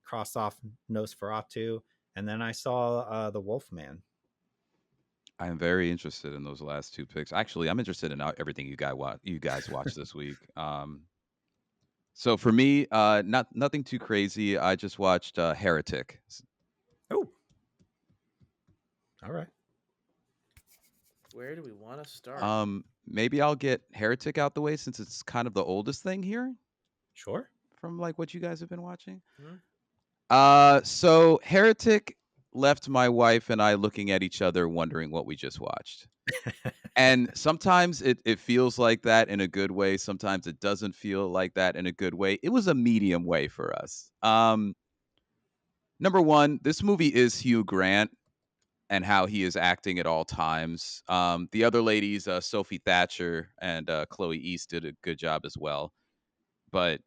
crossed off Nosferatu, and then I saw The Wolfman. I am very interested in those last two picks. Actually, I'm interested in everything you guys watch this week. So for me, nothing too crazy. I just watched Heretic. Oh, all right. Where do we want to start? Maybe I'll get Heretic out the way since it's kind of the oldest thing here Sure. from like what you guys have been watching. Hmm? So Heretic left my wife and I looking at each other, wondering what we just watched. And sometimes it feels like that in a good way. Sometimes it doesn't feel like that in a good way. It was a medium way for us. Number one, this movie is Hugh Grant and how he is acting at all times. The other ladies, Sophie Thatcher and Chloe East, did a good job as well. But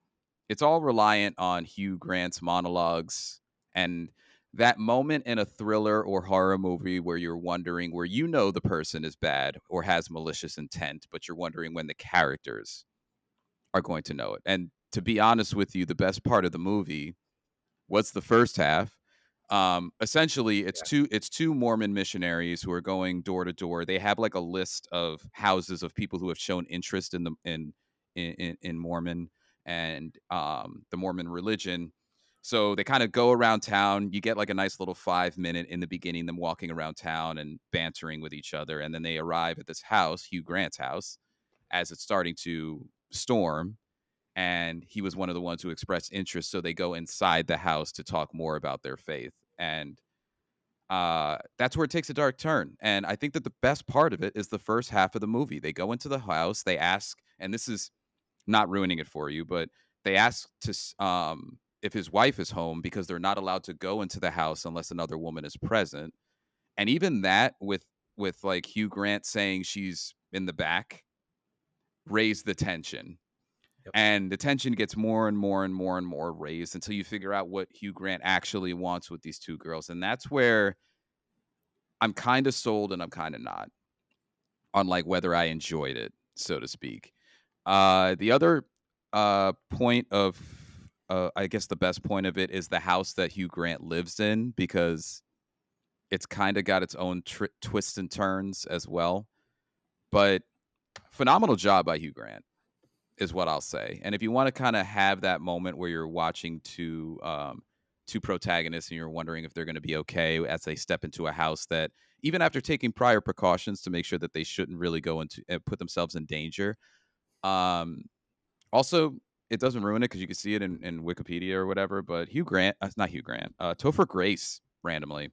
it's all reliant on Hugh Grant's monologues and that moment in a thriller or horror movie where you're wondering, where the person is bad or has malicious intent, but you're wondering when the characters are going to know it. And to be honest with you, the best part of the movie was the first half. Essentially, it's two Mormon missionaries who are going door to door. They have like a list of houses of people who have shown interest in the in Mormon and the Mormon religion. So they kind of go around town. You get like a nice little 5 minute in the beginning, them walking around town and bantering with each other, and then they arrive at this house, Hugh Grant's house, as it's starting to storm, and he was one of the ones who expressed interest. So they go inside the house to talk more about their faith, and that's where it takes a dark turn. And I think that the best part of it is the first half of the movie. They go into the house, they ask, and this is not ruining it for you, but they ask to if his wife is home because they're not allowed to go into the house unless another woman is present. And even that with like Hugh Grant saying she's in the back raised the tension. Yep. And the tension gets more and more and more and more raised until you figure out what Hugh Grant actually wants with these two girls. And that's where I'm kind of sold and I'm kind of not on like whether I enjoyed it, so to speak. The other point of I guess the best point of it is the house that Hugh Grant lives in, because it's kind of got its own twists and turns as well. But phenomenal job by Hugh Grant is what I'll say. And if you want to kind of have that moment where you're watching two protagonists and you're wondering if they're going to be okay as they step into a house that, even after taking prior precautions to make sure that they shouldn't really go into and put themselves in danger. Also, it doesn't ruin it because you can see it in Wikipedia or whatever. But Hugh Grant, not Hugh Grant, Topher Grace randomly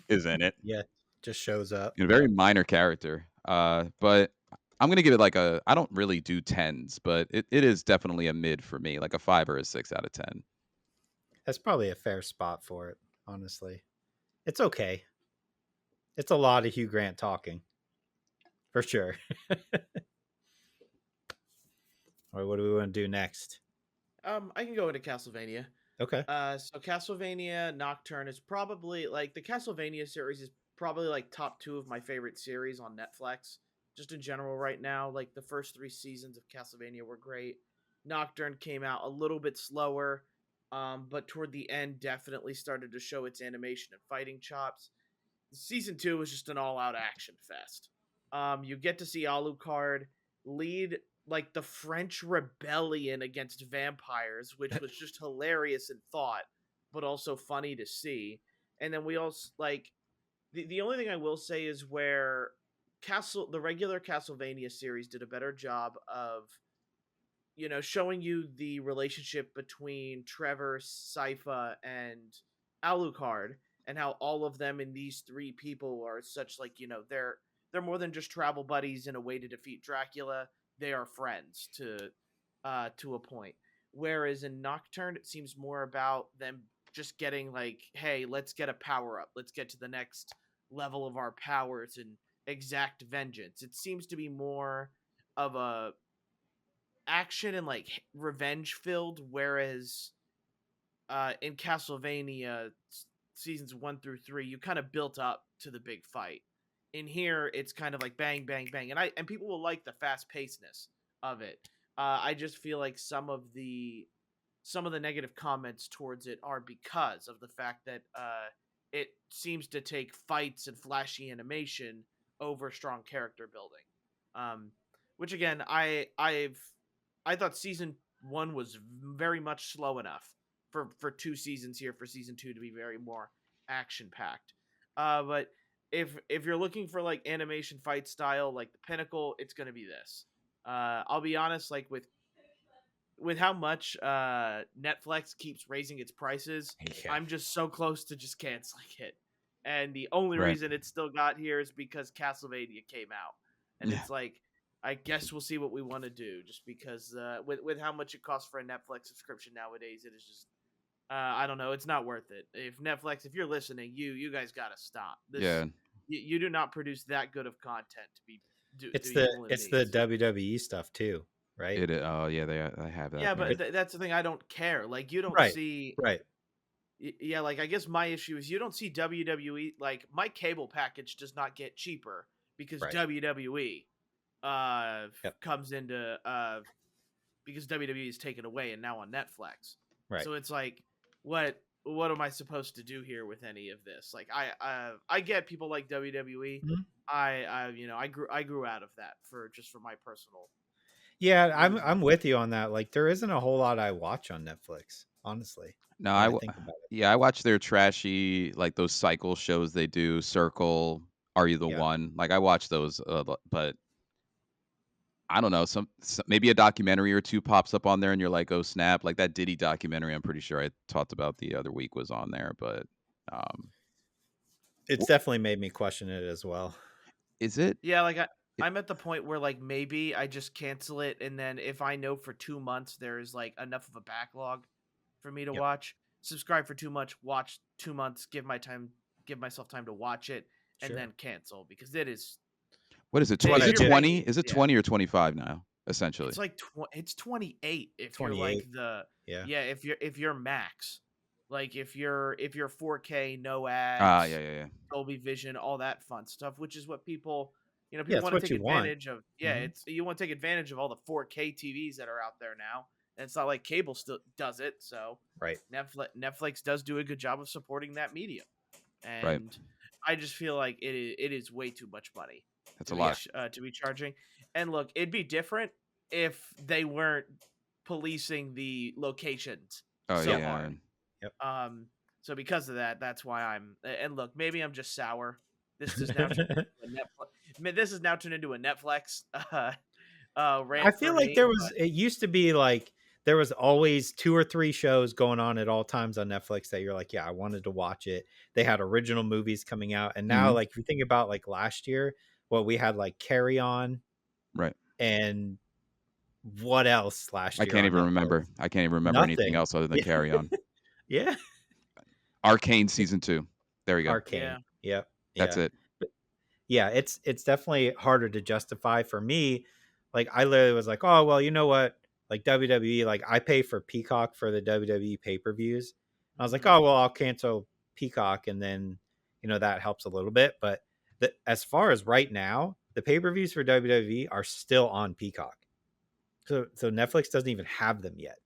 is in it. Yeah, just shows up. A very minor character. But I'm gonna give it like I don't really do tens, but it is definitely a mid for me, like a 5 or a 6 out of 10. That's probably a fair spot for it, honestly. It's okay. It's a lot of Hugh Grant talking. For sure. All right, what do we want to do next? I can go into Castlevania. Okay. So Castlevania Nocturne is probably like the Castlevania series is probably like top 2 of my favorite series on Netflix. Just in general right now, like the first 3 seasons of Castlevania were great. Nocturne came out a little bit slower, but toward the end definitely started to show its animation and fighting chops. Season 2 was just an all-out action fest. You get to see Alucard lead like the French rebellion against vampires, which was just hilarious in thought, but also funny to see. And then we also like the only thing I will say is where the regular Castlevania series did a better job of showing you the relationship between Trevor, Sypha, and Alucard, and how all of them in these 3 people are such like they're more than just travel buddies in a way to defeat Dracula. They are friends to a point. Whereas in Nocturne, it seems more about them just getting like, hey, let's get a power up. Let's get to the next level of our powers and exact vengeance. It seems to be more of a action and like revenge filled, whereas in Castlevania seasons 1 through 3, you kind of built up to the big fight. In here, it's kind of like bang, bang, bang, and people will like the fast pacedness of it. I just feel like some of the negative comments towards it are because of the fact that it seems to take fights and flashy animation over strong character building. Which again, I thought season 1 was very much slow enough for 2 seasons here for season 2 to be very more action packed. But if you're looking for like animation fight style, like the pinnacle, it's gonna be this. I'll be honest, like with how much Netflix keeps raising its prices, I'm just so close to just canceling it. And the only reason it still got here is because Castlevania came out, and it's like, I guess we'll see what we want to do, just because with how much it costs for a Netflix subscription nowadays, it is just I don't know, it's not worth it. If Netflix, if you're listening, you guys gotta stop. You do not produce that good of content to be. It's the WWE stuff too, right? Oh yeah, they have that. Yeah, but that's the thing. I don't care. Like you don't see. Right. Yeah, like I guess my issue is you don't see WWE. Like my cable package does not get cheaper because WWE comes into because WWE is taken away and now on Netflix. Right. So it's like, what am I supposed to do here with any of this? Like I get people like WWE. Mm-hmm. I grew out of that for my personal. Yeah, I'm with you on that. Like there isn't a whole lot I watch on Netflix, honestly. No, I watch their trashy, like those cycle shows they do. Circle, Are You the One? Like I watch those, but I don't know. Some maybe a documentary or 2 pops up on there, and you're like, "Oh snap!" Like that Diddy documentary. I'm pretty sure I talked about the other week was on there, but it's definitely made me question it as well. Is it? Yeah, like I'm at the point where like maybe I just cancel it, and then if I know for 2 months there's like enough of a backlog for me to watch, subscribe for 2 months, watch 2 months, give myself time to watch it, and then cancel, because it is. What is it? What Is I it do. 20? Is it 20 or 25 now? Essentially, It's like it's 28 if 28. you're like the if you're max, like if you're 4K, no ads, yeah. Dolby Vision, all that fun stuff, which is what people Yeah, people it's want what to take you want. advantage of. It's you want to take advantage of all the 4K TVs that are out there now, and it's not like cable still does it. So Right. Netflix does do a good job of supporting that medium, and Right. I just feel like it is way too much money. That's a lot to be charging. And look, it'd be different if they weren't policing the locations hard. Yep. So because of that, that's why I'm. And look, maybe I'm just sour. This is now turned into a Netflix. This is now turned into a Netflix rant. I feel like it used to be like there was always 2 or 3 shows going on at all times on Netflix that you're like, yeah, I wanted to watch it. They had original movies coming out, and now like if you think about like last year, we had like Carry On, right? And what else last year? I can't even remember anything else other than Carry On. Yeah. Arcane season 2. There we go. Arcane. Yeah. Yep. That's it. But yeah, it's definitely harder to justify for me. Like I literally was like, oh well, you know what? Like WWE, like I pay for Peacock for the WWE pay-per-views. I was like, oh well, I'll cancel Peacock, and then that helps a little bit. But as far as right now, the pay-per-views for WWE are still on Peacock. So Netflix doesn't even have them yet.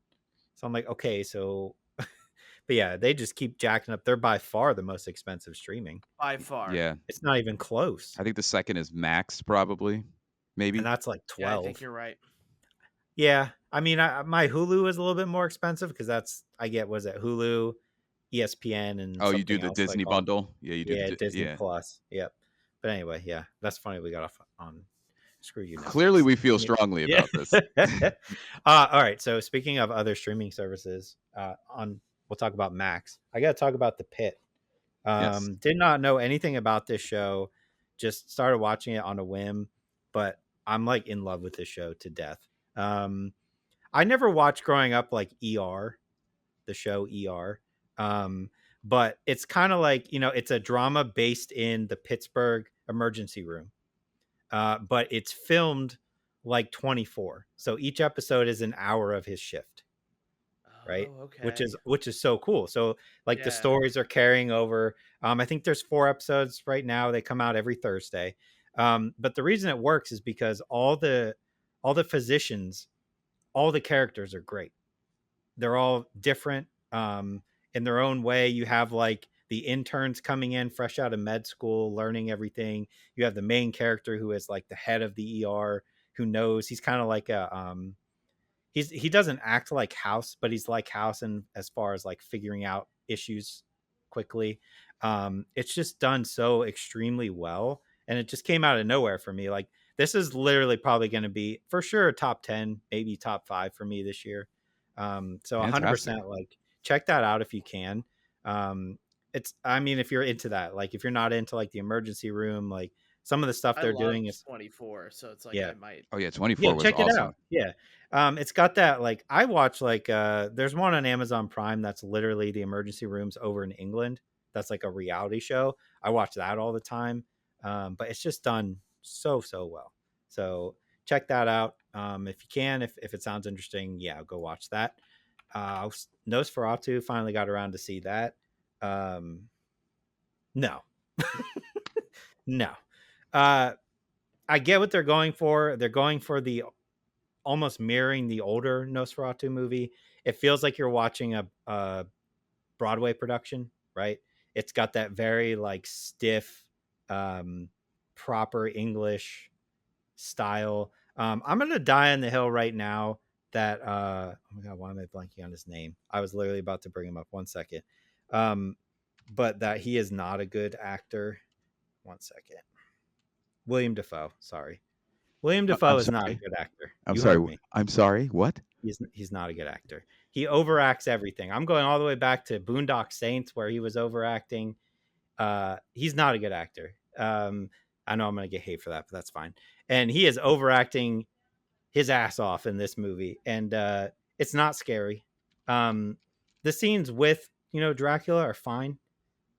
So I'm like, okay, so but yeah, they just keep jacking up. They're by far the most expensive streaming. By far. Yeah. It's not even close. I think the second is Max, probably. Maybe. And that's like 12. Yeah, I think you're right. Yeah. I mean, my Hulu is a little bit more expensive because was it Hulu, ESPN, and you do the Disney bundle? Yeah, you do. Yeah, Disney Plus. Yep. But anyway, yeah, that's funny. We got off on screw you. Netflix. Clearly, we feel strongly about this. All right. So speaking of other streaming services, we'll talk about Max. I got to talk about The Pit. Did not know anything about this show. Just started watching it on a whim, but I'm like in love with this show to death. I never watched growing up like ER, the show ER. But it's kind of like, it's a drama based in the Pittsburgh emergency room. But it's filmed like 24. So each episode is an hour of his shift. Right. Okay. Which is so cool. So like the stories are carrying over. I think there's 4 episodes right now. They come out every Thursday. But the reason it works is because all the physicians, all the characters are great. They're all different in their own way. You have like the interns coming in fresh out of med school, learning everything. You have the main character who is like the head of the ER, who knows. He's kind of like he doesn't act like House, but he's like House in as far as like figuring out issues quickly. It's just done so extremely well, and it just came out of nowhere for me. Like this is literally probably going to be for sure top 10, maybe top 5 for me this year. So 100% like check that out if you can. I mean, if you're into that, like if you're not into like the emergency room, like some of the stuff they're doing is 24. So it's like, I might. Oh yeah. 24 was check awesome. It out. Yeah. It's got that, like I watch like, there's one on Amazon Prime. That's literally the emergency rooms over in England. That's like a reality show. I watch that all the time. But it's just done so well. So check that out. If you can, if it sounds interesting, go watch that. Nosferatu, finally got around to see that. No. No. I get what they're going for. They're going for the almost mirroring the older Nosferatu movie. It feels like you're watching a Broadway production, right? It's got that very like stiff, proper English style. I'm going to die on the hill right now that, oh my God, why am I blanking on his name? I was literally about to bring him up. 1 second. But that he is not a good actor. 1 second. William Dafoe. Sorry. William Dafoe is not a good actor. I'm sorry. I'm sorry. What? He's not a good actor. He overacts everything. I'm going all the way back to Boondock Saints where he was overacting. He's not a good actor. I know I'm going to get hate for that, but that's fine. and he is overacting his ass off in this movie, and it's not scary. The scenes with Dracula are fine,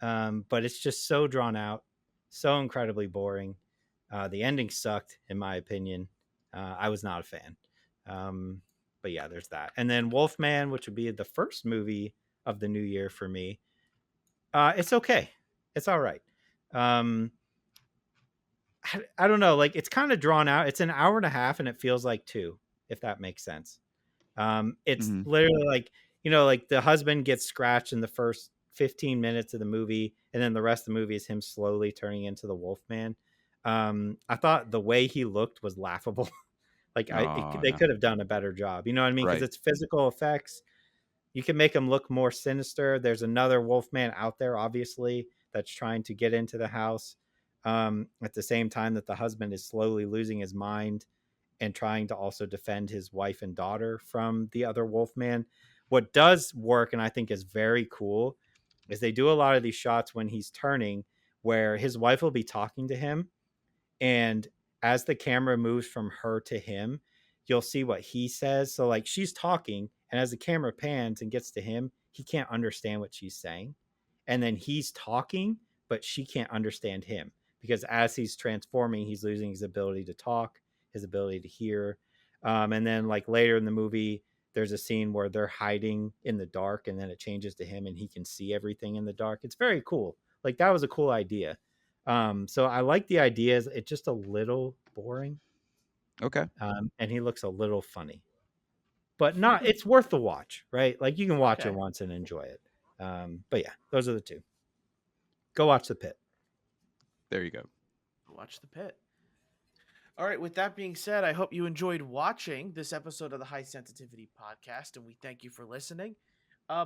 but it's just so drawn out, so incredibly boring. The ending sucked, in my opinion. I was not a fan. But yeah, there's that. And then Wolfman, which would be the first movie of the new year for me. It's okay. It's all right. I don't know. Like, it's kind of drawn out. It's an hour and a half, and it feels like 2, if that makes sense. It's literally like, like the husband gets scratched in the first 15 minutes of the movie, and then the rest of the movie is him slowly turning into the Wolfman. I thought the way he looked was laughable. Like, they could have done a better job. You know what I mean? Because it's physical effects. You can make him look more sinister. There's another Wolfman out there, obviously, that's trying to get into the house. At the same time that the husband is slowly losing his mind and trying to also defend his wife and daughter from the other Wolfman. What does work, and I think is very cool, is they do a lot of these shots when he's turning where his wife will be talking to him, and as the camera moves from her to him, you'll see what he says. So like, she's talking, and as the camera pans and gets to him, he can't understand what she's saying. And then he's talking, but she can't understand him, because as he's transforming, he's losing his ability to talk, his ability to hear. And then like later in the movie, there's a scene where they're hiding in the dark, and then it changes to him and he can see everything in the dark. It's very cool. Like, that was a cool idea. So I like the ideas. It's just a little boring. Okay. And he looks a little funny, but not, it's worth the watch, right? Like, you can watch it once and enjoy it. But yeah, those are the 2. Go watch The Pit. There you go. Watch The Pit. All right, with that being said, I hope you enjoyed watching this episode of the High Sensitivity Podcast, and we thank you for listening.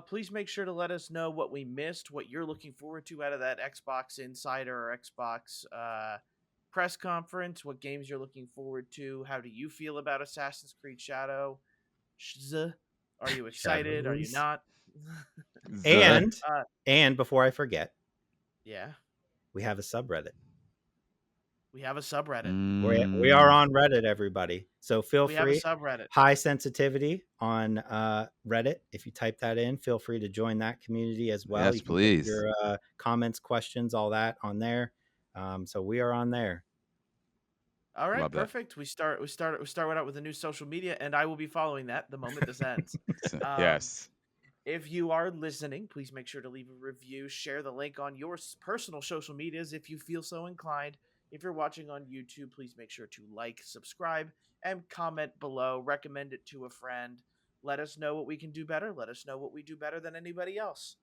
Please make sure to let us know what we missed, what you're looking forward to out of that Xbox Insider or Xbox press conference, what games you're looking forward to. How do you feel about Assassin's Creed Shadow? Are you excited? Are you not? And before I forget, yeah, we have a subreddit. We have a subreddit. We are on Reddit, everybody. So feel free. We have a subreddit. High Sensitivity on Reddit. If you type that in, feel free to join that community as well. Yes, you can please. put your comments, questions, all that on there. So we are on there. All right, perfect. We start out with a new social media, and I will be following that the moment this ends. Yes. If you are listening, please make sure to leave a review, share the link on your personal social medias if you feel so inclined. If you're watching on YouTube, please make sure to like, subscribe, and comment below. Recommend it to a friend. Let us know what we can do better. Let us know what we do better than anybody else.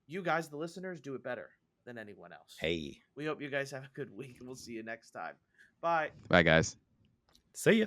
You guys, the listeners, do it better than anyone else. Hey. We hope you guys have a good week, and we'll see you next time. Bye. Bye, guys. See ya.